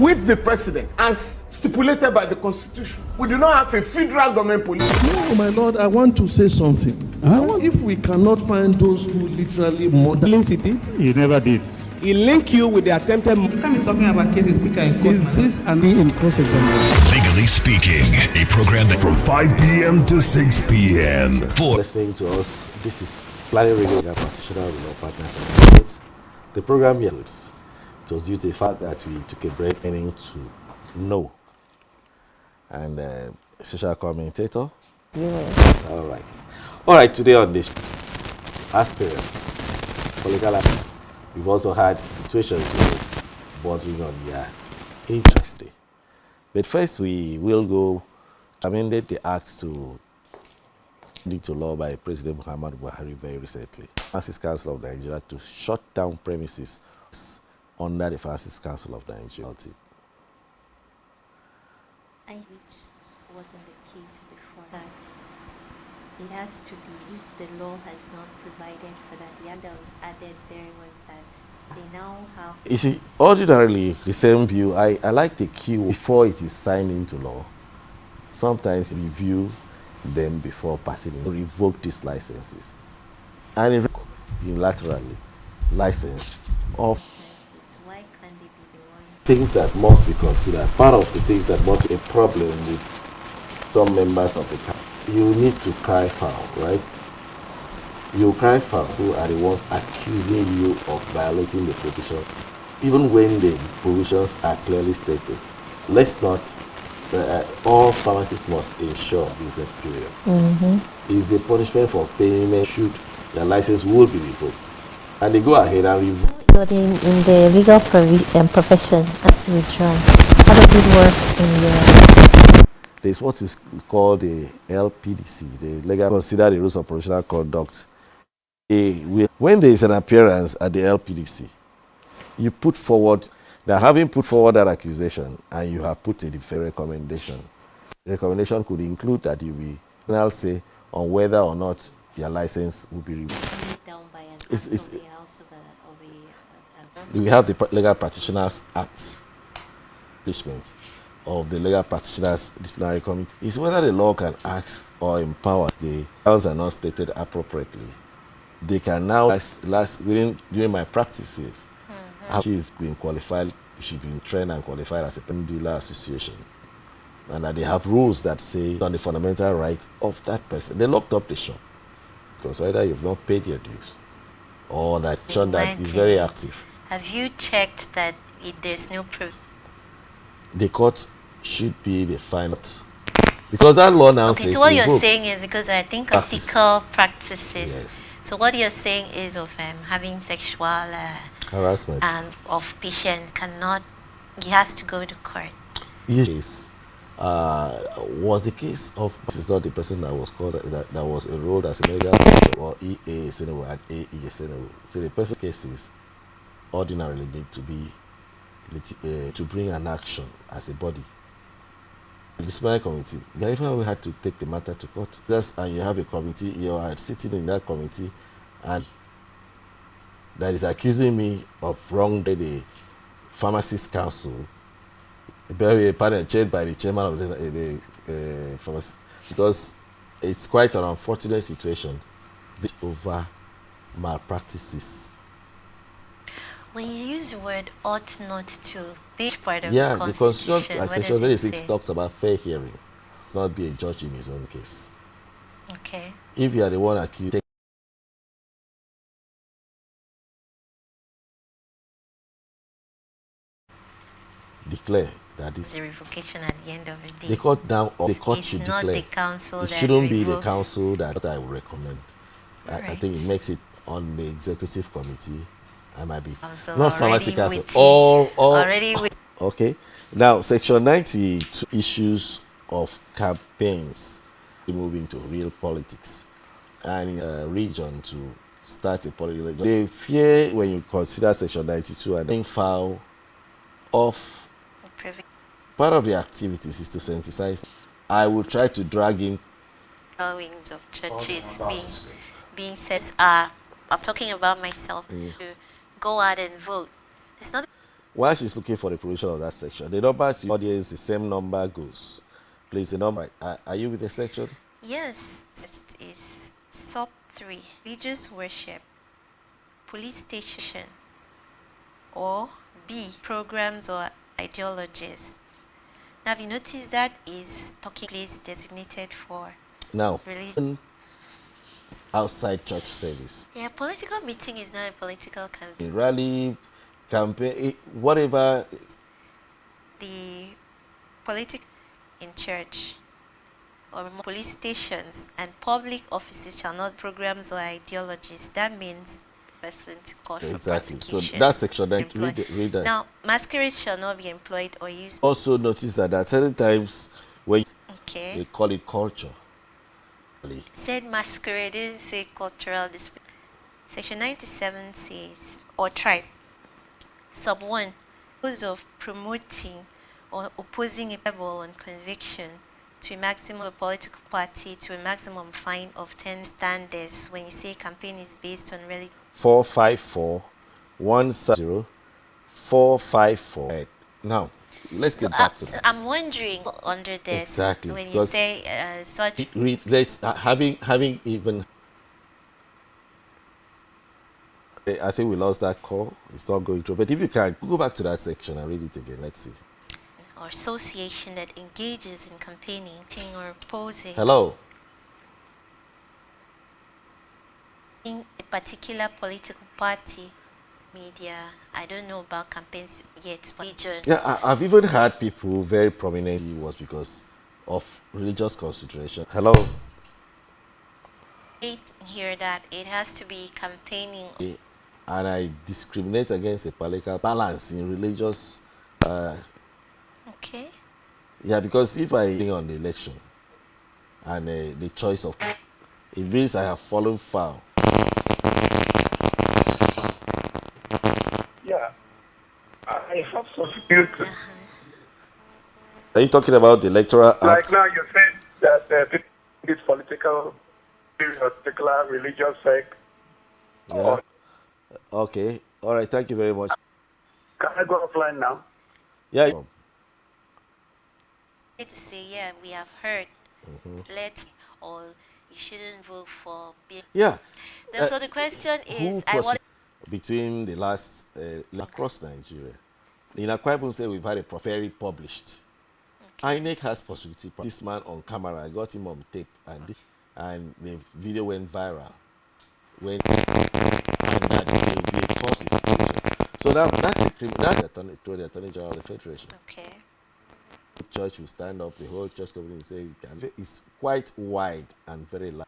with the president as stipulated by the Constitution. We do not have a federal government police. No, my lord, I want to say something. If we cannot find those who literally murder... He never did. He link you with the attempted... You can't be talking about cases which are in court. Is this an in cross-examination? Legally Speaking, a program that from 5 p.m. to 6 p.m. For listening to us, this is Planning Radio Practitioner with our partners and experts. The program here it was due to the fact that we took a break meaning to know. And social commentator. Yes. All right, today on this, aspirants, political aspirants, we've also had situations bordering on their interest. But first, we will go amended the act to lead to law by President Muhammad Buhari very recently. Pharmacist Council of Nigeria to shut down premises under the Pharmacist Council of Nigeria. Which wasn't the case before that. It has to be, if the law has not provided for that. The other was added there was that they now have... You see, ordinarily, the same view, I like the key before it is signed into law. Sometimes review them before passing it, revoke these licenses. And unilaterally, license of why can't they be the one? Things that must be considered. Part of the things that must be a problem with some members of the council. You need to cry foul, right? You cry foul who are the ones accusing you of violating the provision, even when the provisions are clearly stated. Let's not, all pharmacists must ensure business period. Is the punishment for payment should the license will be revoked. And they go ahead and revoke. But in the legal profession, as withdrawn, how does it work in your... There's what is called the LPDC, the legal consider the rules of professional conduct. When there is an appearance at the LPDC, you put forward, now having put forward that accusation and you have put a different recommendation, the recommendation could include that you will now say on whether or not your license will be revoked. We have the Legal Practitioners Act, of the Legal Practitioners Disciplinary Committee, is whether the law can ask or empower the grounds are not stated appropriately. They can now, during my practices, she's been qualified, she's been trained and qualified as a pen dealer association. And that they have rules that say on the fundamental right of that person. They locked up the shop because either you've not paid your dues or that shop that is very active. Have you checked that there's no proof? The court should be the final. Because that law now says... So what you're saying is, because I think ethical practices, yes. So what you're saying is of having sexual harassment of patients cannot, he has to go to court. Yes. Was the case of... This is not the person that was called, that was enrolled as a medical or EA and AE. So the person's cases ordinarily need to be to bring an action as a body. The disciplinary committee, if we had to take the matter to court, and you have a committee, you are sitting in that committee, and that is accusing me of wrongdoing the Pharmacist Council, a panel chaired by the chairman of the pharmacy, because it's quite an unfortunate situation over malpractices. When you use the word ought not to, which part of the the Constitution, Section 26 talks about fair hearing. It's not be a judge in his own case. Okay. If you are the one accused, declare that this is a revocation at the end of the day. The court now, the court should declare. Not the council. It shouldn't be the council that I would recommend. Right. I think it makes it on the executive committee. I might be not pharmacy council. All already okay. Now, Section 92 issues of campaigns, moving to real politics, and in a region to start a political. They fear when you consider Section 92 and being foul of part of the activities is to sensitize. I will try to drag in wings of churches being said. I'm talking about myself. To go out and vote. It's not. While she's looking for the provision of that section, the numbers the audience, the same number goes. Please, the number. Are you with the section? Yes, it is sub 3, religious worship, police station, or B, programs or ideologies. Now, have you noticed that is talking place designated for Now, religion? outside church service, Yeah, political meeting is not a political campaign. rally, campaign, whatever. The political in church or police stations and public offices shall not programs or ideologies. That means person to call for Exactly. So prosecution. that section, then Employ- read that. Now, masquerade shall not be employed or used. Also notice that at certain times when Okay. they call it culture. Said masquerade is say cultural display. Section 97 says, or tribe. Sub 1, those of promoting or opposing a rebel on conviction to a maximum of a political party to a maximum fine of 10 standards when you say campaign is based on religion. 454 170 454. Right. Now, let's get back to that. I'm wondering under this Exactly, when you because say such. Let's having even. I think we lost that call. It's not going through. But if you can go back to that section and read it again, let's see. Or association that engages in campaigning or opposing Hello. in a particular political party. Media, I don't know about campaigns yet, but religion. Yeah, I've even had people very prominently was because of religious consideration. Hello. Hear that it has to be campaigning. And I discriminate against a political balance in religious. Okay. Yeah, because if I on the election and the choice of, it means I have fallen foul. Yeah, I have some views. Are you talking about the electoral Like act? now you said that this political, particular religious sect. Yeah. Okay. All right. Thank you very much. Can I go offline now? Yeah. To say, yeah, we have heard. Let's or you shouldn't vote for. Yeah. So the question is, between the last across Nigeria. In Akwa Ibom, say we've had a prophecy published. INEC has possibility. This man on camera, I got him on tape, and the video went viral. And that there will be a cost institution. So now that's a criminal to the Attorney General of the Federation. Okay. The church will stand up, the whole church community will say, it's quite wide and very large.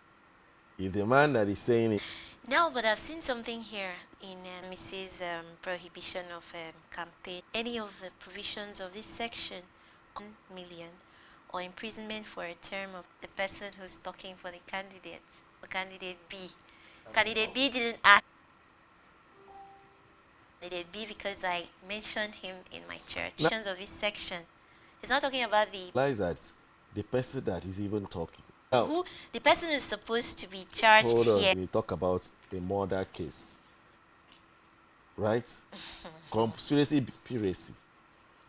If the man that is saying it. No, but I've seen something here in Mrs. Prohibition of campaign. Any of the provisions of this section, 1 million, or imprisonment for a term of the person who's talking for the candidate, or candidate B. Candidate B didn't ask. Candidate B because I mentioned him in my church. Provisions of this section. It's not talking about the. Realize that the person that is even talking. Now, who the person is supposed to be charged hold on, here. we talk about a murder case, right? Conspiracy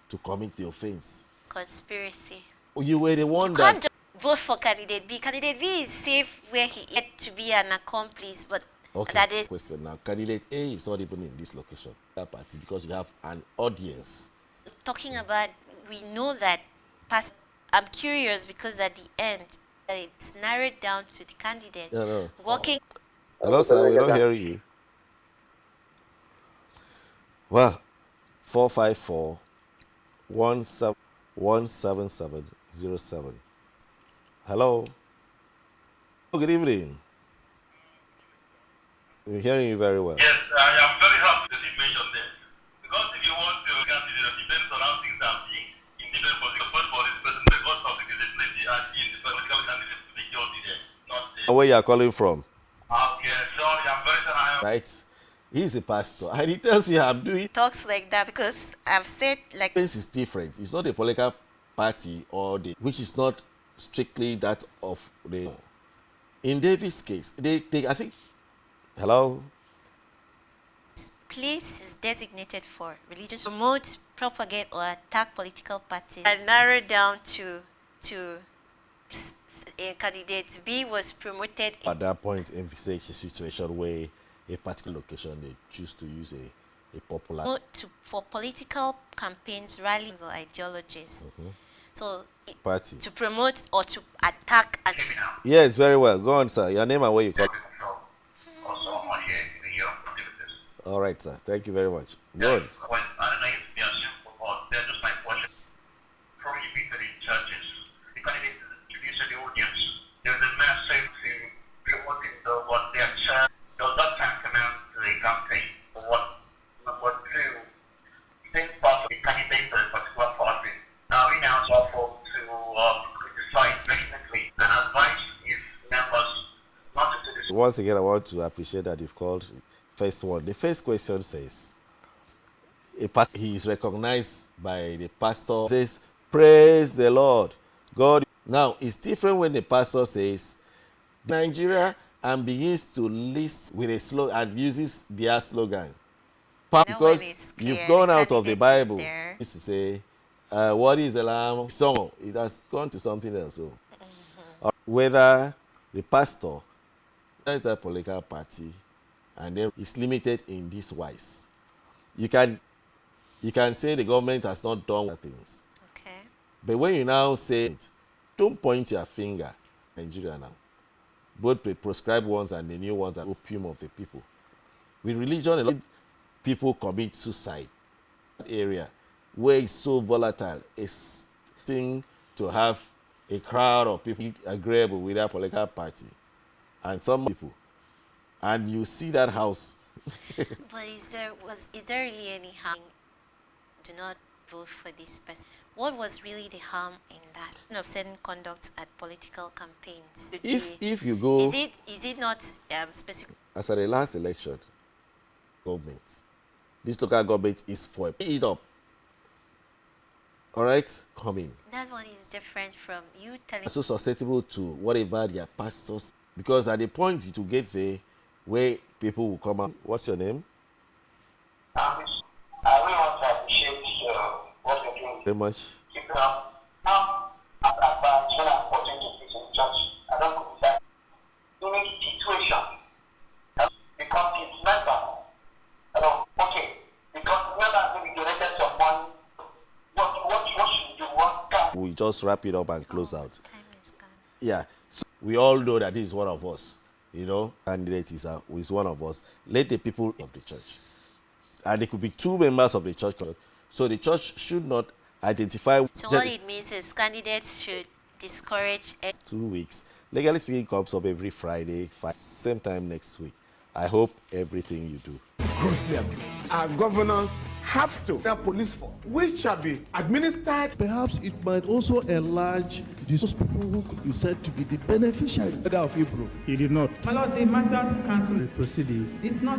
to commit the offense. Conspiracy. You were the one You that. can't just vote for candidate B. Candidate B is safe where he had to be an accomplice, but Okay. that is Question now. Candidate A is not even in this location. That party because you have an audience. talking about. We know that. I'm curious because at the end, that it's narrowed down to the candidate No. walking. Hello, sir. We're not hearing you. Well, 454 17707. Hello. Good evening. We're hearing you very well. Yes, I am very happy that you mentioned that. Because if you want to candidate that depends on how things are being in different political for this person, because of the disability and in the political candidate to be killed there, not the. Where you are calling from? Okay, sorry, I'm very sorry. Right. He's a pastor. And he tells you I'm doing. Talks like that because I've said like. This is different. It's not a political party or which is not strictly that of the. In David's case, they I think. Hello. place is designated for religious promote, propagate, or attack political parties, and narrowed down to candidate B was promoted. At that point, envisage a situation where a particular location they choose to use a popular For political campaigns, rallies, or ideologies. So party to promote or to attack. And yes, very well. Go on, sir. Your name and where you call. Also, on here in the activities. All right, sir. Thank you very much. Good. When I used to be assumed for they're just my question. Prohibited in churches. The candidate introduced to the audience. There's a massive promoting what their church does not tantamount to a campaign. What number two, think part of the candidate for a particular party. Now we now lawful to criticize vehemently and advise his members not to do this. Once again, I want to appreciate that you've called. First one. The first question says, he is recognized by the pastor. Says, praise the Lord. God. Now, it's different when the pastor says, Nigeria, and begins to list with a slogan and uses their slogan. Because you've gone out of the Bible. It used to say, what is the Lamb song? It has gone to something else. So, whether the pastor is a political party and then it's limited in this wise. You can say the government has not done things. Okay. But when you now say it, don't point your finger at Nigeria now. Both the proscribed ones and the new ones are opium of the people. With religion, a lot of people commit suicide. That area where it's so volatile, it's thing to have a crowd of people agreeable with their political party. And some people. And you see that house. But is there really any harm? Do not vote for this person. What was really the harm in that of certain conduct at political campaigns? If you go, is it not specific? As at the last election, government, this local government is for it up. All right, coming. That one is different from you telling. So susceptible to whatever their pastors, because at the point to get there, where people will come out. What's your name? I really want to appreciate what you're doing. Very much. Now, when I'm watching this in church, I don't go that. In a situation, because it's member. Okay, because member maybe donated some money. What should we do? What can We just wrap it up and close out. Time is gone. Yeah. So we all know that this is one of us. You know, candidate is one of us. Let the people of the church. And it could be two members of the church. So the church should not identify. So what it means is candidates should discourage 2 weeks. Legally Speaking comes up every Friday, same time next week. I hope everything you do. Grossly abused. Our governors have to have police force, which shall be administered. Perhaps it might also enlarge those people who could be said to be the beneficiaries of Hebrew. He did not. My Lord, the matters cancelled the proceeding. It's not